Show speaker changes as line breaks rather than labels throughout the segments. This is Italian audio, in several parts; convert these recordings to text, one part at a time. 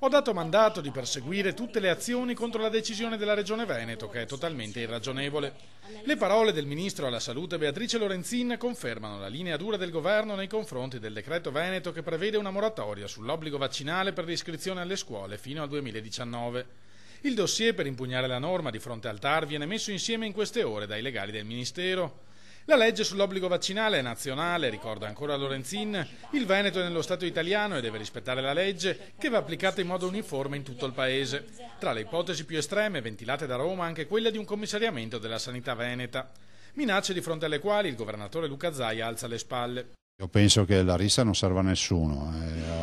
Ho dato mandato di perseguire tutte le azioni contro la decisione della Regione Veneto, che è totalmente irragionevole. Le parole del Ministro alla Salute Beatrice Lorenzin confermano la linea dura del Governo nei confronti del decreto Veneto che prevede una moratoria sull'obbligo vaccinale per l'iscrizione alle scuole fino al 2019. Il dossier per impugnare la norma di fronte al TAR viene messo insieme in queste ore dai legali del Ministero. La legge sull'obbligo vaccinale è nazionale, ricorda ancora Lorenzin, il Veneto è nello Stato italiano e deve rispettare la legge, che va applicata in modo uniforme in tutto il Paese. Tra le ipotesi più estreme ventilate da Roma anche quella di un commissariamento della sanità veneta. Minacce di fronte alle quali il governatore Luca Zaia alza le spalle.
Io penso che la rissa non serva a nessuno.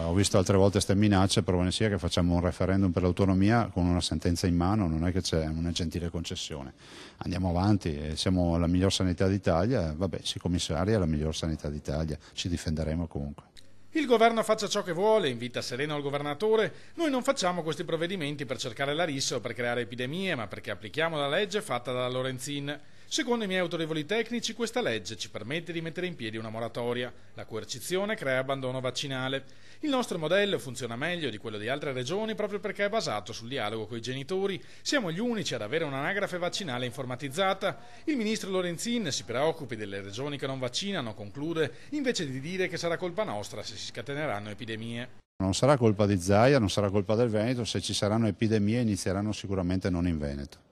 Ho visto altre volte queste minacce, prova ne sia che facciamo un referendum per l'autonomia con una sentenza in mano, non è che c'è una gentile concessione. Andiamo avanti, siamo la miglior sanità d'Italia, vabbè, si commissaria la miglior sanità d'Italia, ci difenderemo comunque.
Il governo faccia ciò che vuole, invita sereno il governatore. Noi non facciamo questi provvedimenti per cercare la rissa o per creare epidemie, ma perché applichiamo la legge fatta dalla Lorenzin. Secondo i miei autorevoli tecnici, questa legge ci permette di mettere in piedi una moratoria. La coercizione crea abbandono vaccinale. Il nostro modello funziona meglio di quello di altre regioni proprio perché è basato sul dialogo coi genitori. Siamo gli unici ad avere un'anagrafe vaccinale informatizzata. Il ministro Lorenzin si preoccupi delle regioni che non vaccinano, conclude, invece di dire che sarà colpa nostra se si scateneranno epidemie.
Non sarà colpa di Zaia, non sarà colpa del Veneto, se ci saranno epidemie inizieranno sicuramente non in Veneto.